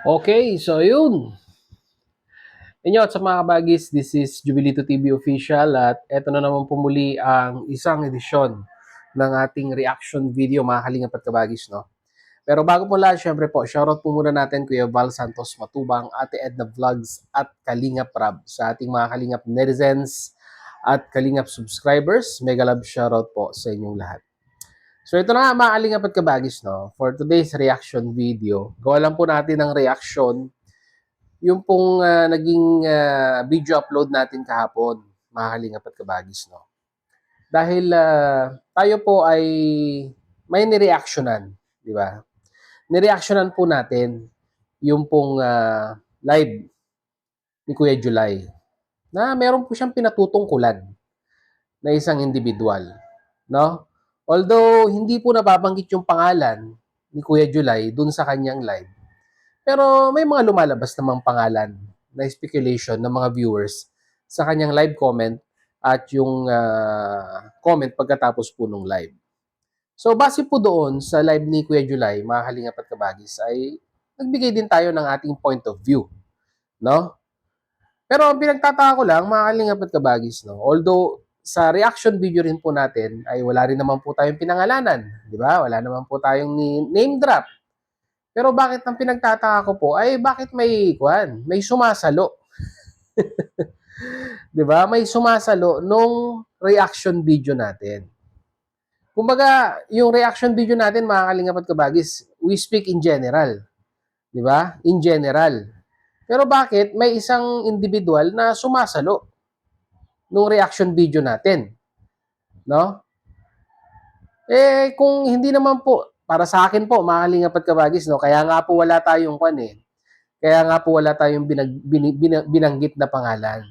Okay, so yun. Inyo at sa mga kabagis, this is Jubilito TV Official at eto na naman po muli ang isang edisyon ng ating reaction video mga kalingap at kabagis, no? Pero bago po lahat, syempre po, shoutout po muna natin Kuya Val Santos Matubang, Ate Edna Vlogs at Kalingap Rab sa ating mga kalingap netizens at kalingap subscribers. Mega love shoutout po sa inyong lahat. So ito na nga mga kalingap at kabagis, no? For today's reaction video, gawa lang po natin ng reaction yung pong naging video upload natin kahapon, mga kalingap at kabagis, no? Dahil tayo po ay may nireactionan, di ba? Nireactionan po natin yung pong live ni Kuya July na meron po siyang pinatutungkulan na isang individual, no? Although hindi po nababanggit yung pangalan ni Kuya July dun sa kanyang live, pero may mga lumalabas namang pangalan na speculation ng mga viewers sa kanyang live comment at yung comment pagkatapos po nung live. So base po doon sa live ni Kuya July, mga kalingap at kabagis, ay nagbigay din tayo ng ating point of view, no? Pero ang pinagtataka ko lang, mga kalingap at kabagis, no? Although sa reaction video rin po natin ay wala rin naman po tayong pinangalanan, di ba? Wala naman po tayong name drop. Pero bakit ang pinagtataka ko po ay bakit may sumasalo, 'di ba? May sumasalo nung reaction video natin. Kumbaga, yung reaction video natin mga kalingap at kabagis, we speak in general, 'di ba? In general. Pero bakit may isang individual na sumasalo nung reaction video natin, no? Kung hindi naman po para sa akin po mga kalingap at kabagis, no, kaya nga po wala tayong kaya nga po wala tayong binanggit na pangalan,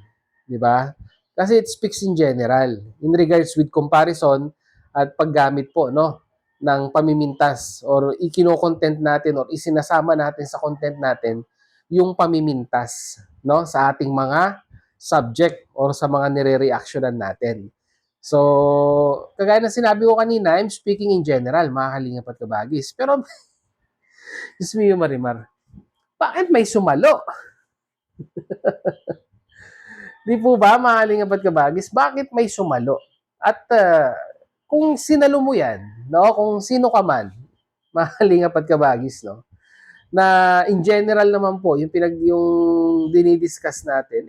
'di ba? Kasi it speaks in general in regards with comparison at paggamit po no ng pamimintas or ikino-content natin or isinasama natin sa content natin yung pamimintas no sa ating mga subject or sa mga nire-reactionan natin. So, kagaya ng sinabi ko kanina, I'm speaking in general, mga kalingap at kabagis. Pero, Diyos mo yung Marimar, bakit may sumalo? Di po ba, mga kalingap at kabagis, bakit may sumalo? At kung sinalo mo yan, no, kung sino ka man, mga kalingap at kabagis, no, na in general naman po, yung dinidiscuss natin,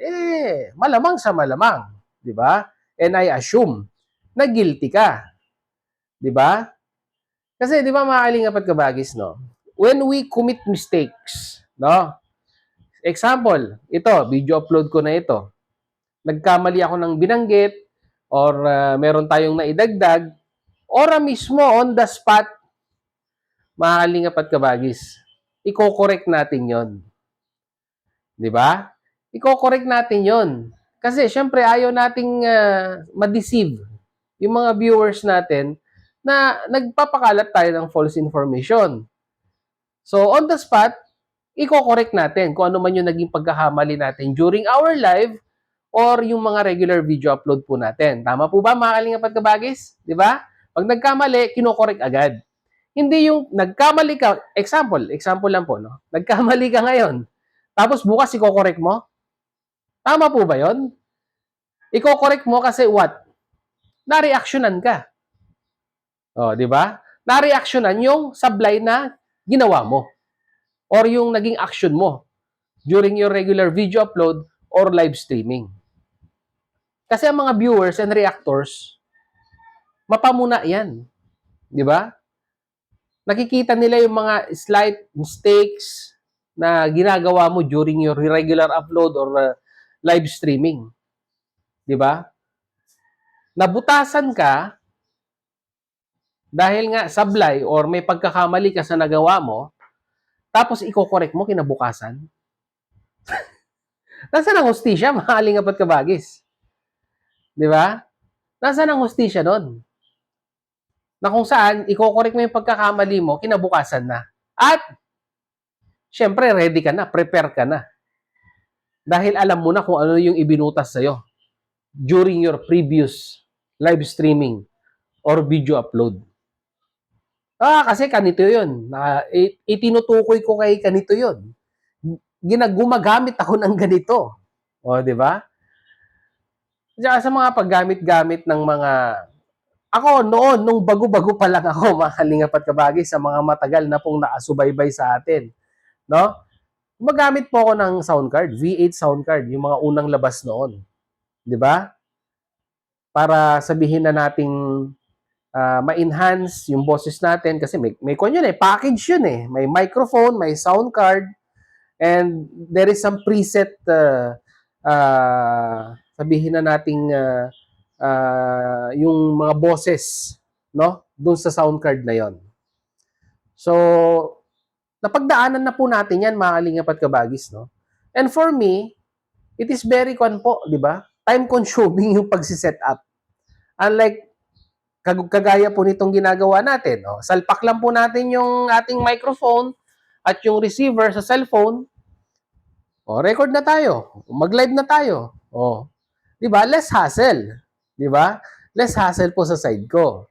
malamang sa malamang, di ba? And I assume na guilty ka, di ba? Kasi di ba mga kalingap at kabagis, no, when we commit mistakes, no, example, ito, video upload ko na ito, nagkamali ako ng binanggit or meron tayong naidagdag, ora mismo on the spot, mga kalingap at kabagis, i-correct natin yon, di ba? I-correct natin yon. Kasi syempre ayaw nating ma-deceive yung mga viewers natin na nagpapakalat tayo ng false information. So on the spot, i-correct natin kung ano man yung naging pagkakamali natin during our live or yung mga regular video upload po natin. Tama po ba mga kalingap at kabagis? Di ba? Pag nagkamali, kinokorek agad. Hindi yung nagkamali ka, example lang po, no? Nagkamali ka ngayon, tapos bukas ikokorek mo? Tama po ba yon? Ikokorek mo kasi what? Nareactionan ka. O, di ba? Nareactionan yung sablay na ginawa mo or yung naging action mo during your regular video upload or live streaming. Kasi ang mga viewers and reactors, mapamuna yan. Di ba? Nakikita nila yung mga slight mistakes na ginagawa mo during your regular upload or live streaming. Di ba? Nabutasan ka dahil nga sablay or may pagkakamali ka sa nagawa mo, tapos iko-correct mo kinabukasan. Nasaan ang hustisya, mga kalingap at kabagis? Di ba? Nasaan ang hustisya doon? Na kung saan, iko-correct mo yung pagkakamali mo, kinabukasan na. At, syempre, ready ka na, prepare ka na. Dahil alam mo na kung ano yung ibinutas sa'yo during your previous live streaming or video upload. Kasi kanito yun. Itinutukoy ko kay kanito yun. gumagamit ako ng ganito. O, di ba? Tsaka sa mga paggamit-gamit ng mga ako noon, nung bago-bago pa lang ako, mga kalingap at kabagi, sa mga matagal na pong nakasubaybay sa atin, no? Gumagamit po ako ng sound card, V8 sound card, yung mga unang labas noon, 'di ba? Para sabihin na nating ma-enhance yung boses natin kasi may kon yun eh, package yun eh. May microphone, may sound card, and there is some preset sabihin na nating yung mga boses, no? Doon sa sound card na yon. So, napagdaanan na po natin yan, mga kalingap at kabagis, no? And for me, it is very po, di ba? Time consuming yung pagsiset up. Unlike kagaya po nitong ginagawa natin, no? Salpak lang po natin yung ating microphone at yung receiver sa cellphone. O, record na tayo. Mag-live na tayo. O, di ba? Less hassle. Di ba? Less hassle po sa side ko.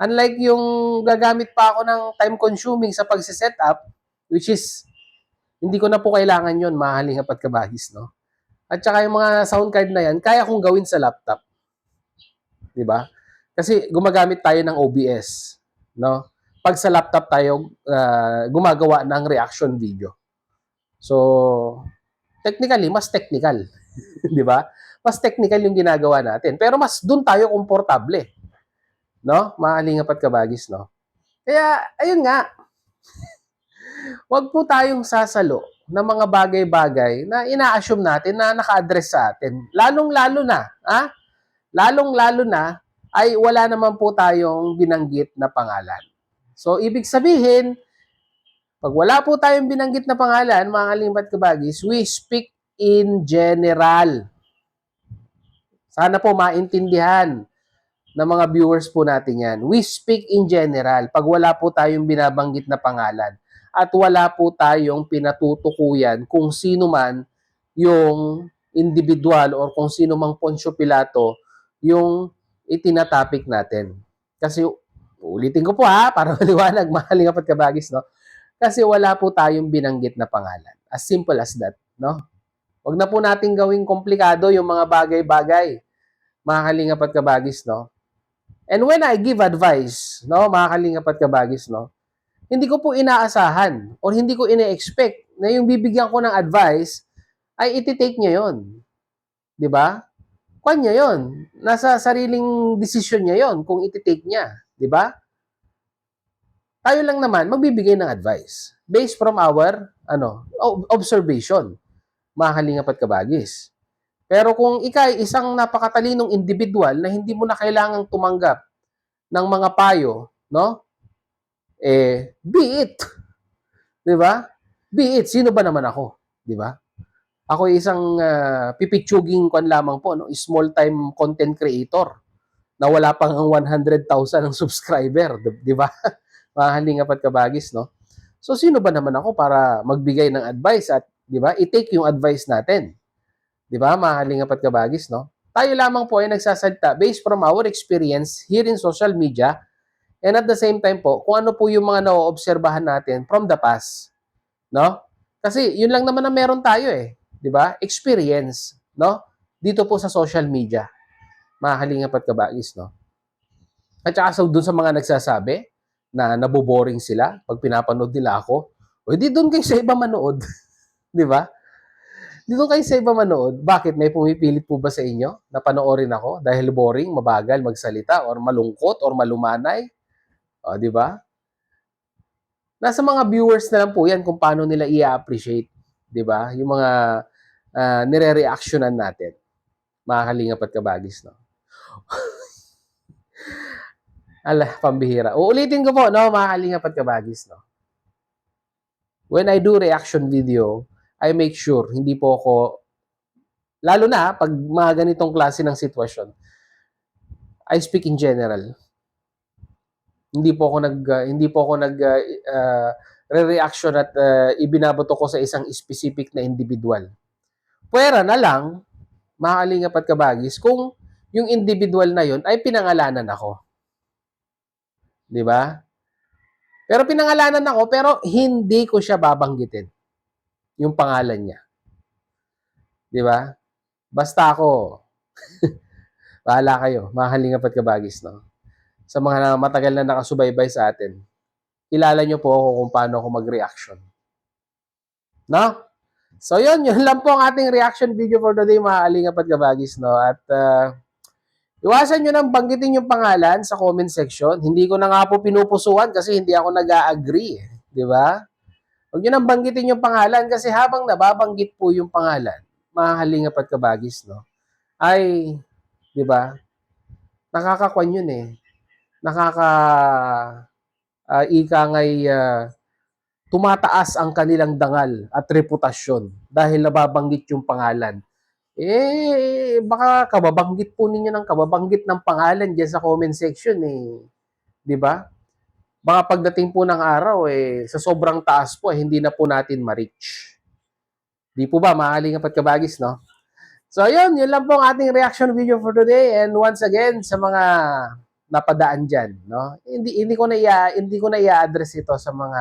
Unlike yung gagamit pa ako ng time consuming sa pagsiset up, which is hindi ko na po kailangan yon, mahalingap at kabahis, no? At saka yung mga sound card na yan, kaya kong gawin sa laptop. Di ba? Kasi gumagamit tayo ng OBS, no? Pag sa laptop tayo gumagawa ng reaction video. So, technically, mas technical. Di ba? Mas technical yung ginagawa natin. Pero mas doon tayo komportable. No? Mahalingap at kabagis, no? Kaya, ayun nga, wag po tayong sasalo ng mga bagay-bagay na ina-assume natin na naka-address sa atin. Lalong-lalo na, lalong-lalo na, ay wala naman po tayong binanggit na pangalan. So, ibig sabihin, pag wala po tayong binanggit na pangalan, mga kalimbat kabagis, we speak in general. Sana po maintindihan ng mga viewers po natin yan. We speak in general pag wala po tayong binabanggit na pangalan at wala po tayong pinatutukuyan kung sino man yung individual or kung sino mang Poncio Pilato yung itinatopic natin. Kasi, ulitin ko po para maliwanag, mahaling apat kabagis, no? Kasi wala po tayong binanggit na pangalan. As simple as that, no? Huwag na po natin gawing komplikado yung mga bagay-bagay, mga kalingap at kabagis, no? And when I give advice, no, mga kalingap at kabagis, no, hindi ko po inaasahan or hindi ko ine-expect na yung bibigyan ko ng advice ay iti-take niya yon. 'Di ba? Kwan niya yon. Nasa sariling desisyon niya yon kung iti-take niya. 'Di ba? Tayo lang naman magbibigay ng advice based from our observation, mga kalingap at kabagis. Pero kung ikay isang napakatalinong individual na hindi mo na kailangang tumanggap ng mga payo, no? Be it. 'Di ba? Be it. Sino ba naman ako? 'Di ba? Ako isang pipitsuging kwan lamang po, no? Small time content creator na wala pang 100,000 ang subscriber, 'di ba? Mga halingap at kabagis, no? So sino ba naman ako para magbigay ng advice at 'di ba? I-take yung advice natin. 'Di ba? Mga halingap at kabagis, no? Tayo lamang po ay nagsasalita based from our experience here in social media and at the same time po kung ano po yung mga naoobserbahan natin from the past, no? Kasi yun lang naman ang meron tayo 'di ba? Experience, no? Dito po sa social media. Mga halingap at kabagis, no? At saka doon sa mga nagsasabi na naboboring sila pag pinapanood nila ako, o di doon kayo sa iba manood. 'Di ba? Dito kayo sa iba manood. Bakit? May pumipilit po ba sa inyo na panoorin ako dahil boring, mabagal magsalita, or malungkot, or malumanay? O, di ba? Nasa mga viewers na lang po yan kung paano nila i-appreciate. Di ba? Yung mga nire-reactionan natin. Mga kalingap at kabagis, no? Pambihira. Uulitin ko po, no, mga kalingap at kabagis, no? When I do reaction video, I make sure hindi po ako, lalo na pag mga ganitong klase ng sitwasyon, I speak in general. Hindi po ako nag re-reaction at ibinabato ko sa isang specific na individual. Pwera na lang, mga kalingap at kabagis, kung yung individual na yon ay pinangalanan ako. 'Di ba? Pero pinangalanan ako pero hindi ko siya babanggitin. yung pangalan niya. Di ba? Basta ako, bahala kayo, mga Kalingap at Kabagis, no? Sa mga matagal na nakasubaybay sa atin, kilala niyo po ako kung paano ako mag-reaction. No? So yun lang po ang ating reaction video for today, mga Kalingap at Kabagis, no? At iwasan nyo nang banggitin yung pangalan sa comment section. Hindi ko na nga po pinupusuan kasi hindi ako nag-a-agree. Di ba? Huwag nyo nang banggitin yung pangalan kasi habang nababanggit po yung pangalan, mga Kalingap at Kabagis, no? Ay, di ba? Nakakakwan yun eh. Ika nga'y tumataas ang kanilang dangal at reputasyon dahil nababanggit yung pangalan. Baka kababanggit po ninyo ng kababanggit ng pangalan dyan sa comment section eh. Di ba? Baka pagdating po ng araw sa sobrang taas po hindi na po natin ma-reach. Di po ba, mga Kalingap at Kabagis, no? So, yun lang po ang ating reaction video for today. And once again, sa mga napadaan dyan, no? Hindi ko na i-address ito sa mga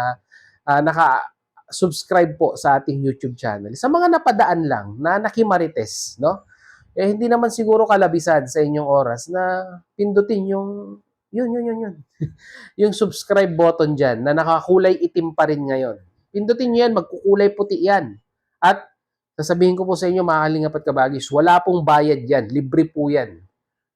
naka-subscribe po sa ating YouTube channel. Sa mga napadaan lang na nakimarites, no? Hindi naman siguro kalabisan sa inyong oras na pindutin yung yun. Yung subscribe button dyan na nakakulay itim pa rin ngayon. Pindutin nyo yan, magkukulay puti yan. At sasabihin ko po sa inyo, mga Kalingap at Kabagis, wala pong bayad yan. Libre po yan.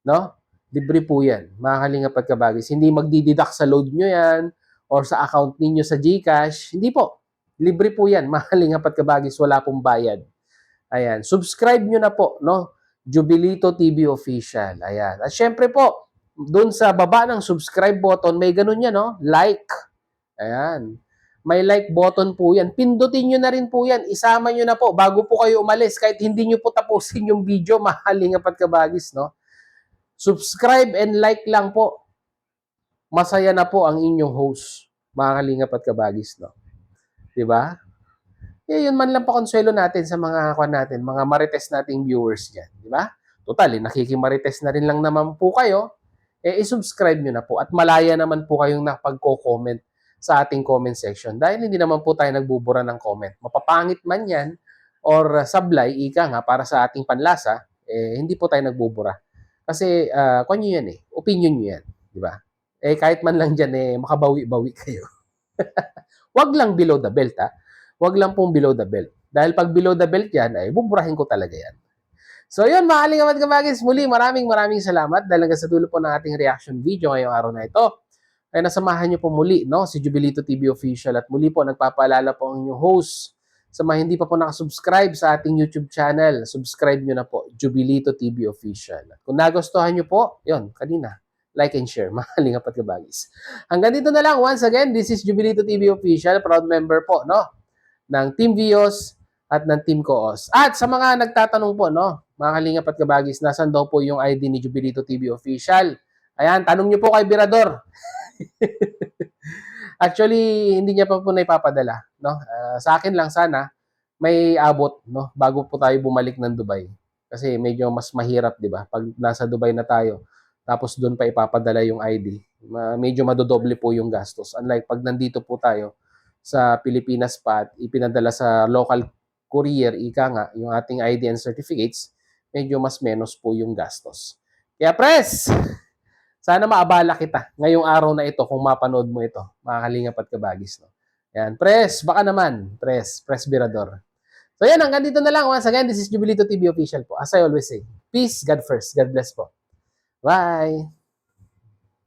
No? Libre po yan, mga Kalingap at Kabagis. Hindi magdididak sa load nyo yan or sa account ninyo sa GCash. Hindi po. Libre po yan, mga Kalingap at Kabagis. Wala pong bayad. Ayan. Subscribe nyo na po, no? Jubilito TV Official. Ayan. At syempre po, doon sa baba ng subscribe button, may ganun yan, no? Like. Ayan. May like button po yan. Pindutin nyo na rin po yan. Isama nyo na po bago po kayo umalis. Kahit hindi nyo po tapusin yung video, mga Kalingap at Kabagis, no? Subscribe and like lang po. Masaya na po ang inyong host, mga Kalingap at Kabagis, no? Diba? Yun man lang po konsuelo natin sa mga mga marites nating viewers diyan, di ba? Total, nakikimarites na rin lang naman po kayo, i-subscribe niyo na po at malaya naman po kayong napagko-comment sa ating comment section dahil hindi naman po tayo nagbubura ng comment. Mapapangit man 'yan or sablay, ika nga para sa ating panlasa, hindi po tayo nagbubura. Kasi kunyo 'yan opinion niyo 'yan, di ba? Kahit man lang diyan makabawi-bawi kayo. Wag lang below the belt ha. Wag lang pong below the belt. Dahil pag below the belt yan, buburahin ko talaga yan. So yun, mga Kalingap at Kabagis, muli maraming salamat dahil hanggang sa dulo po ng ating reaction video ngayong araw na ito. Ay nasamahan niyo po muli, no, si Jubilito TV Official at muli po nagpapaalala po ang inyong host sa mga hindi pa po nakasubscribe sa ating YouTube channel. Subscribe niyo na po, Jubilito TV Official. At kung nagustuhan niyo po, yun, kanina, like and share, mga Kalingap at Kabagis. Hanggang dito na lang. Once again, this is Jubilito TV Official, proud member po, no, ng Team Vios at ng Team Coos. At sa mga nagtatanong po, no, mga Kalingap at Kabagis, nasan daw po yung ID ni Jubilito TV Official? Ayan, tanong niyo po kay Birador. Actually, hindi niya pa po naipapadala, no? Sa akin lang sana may abot, no, bago po tayo bumalik ng Dubai. Kasi medyo mas mahirap, 'di ba? Pag nasa Dubai na tayo, tapos doon pa ipapadala yung ID, medyo madodoble po yung gastos. Unlike pag nandito po tayo sa Pilipinas pa at ipinadala sa local courier, ika nga, yung ating ID and certificates, medyo mas menos po yung gastos. Kaya press, sana maabala kita ngayong araw na ito kung mapanood mo ito, mga Kalingap at Kabagis. No? Yan, press, baka naman, press Birador. So yan, hanggang dito na lang. Once again, this is Jubilito TV Official po. As I always say, peace, God first, God bless po. Bye!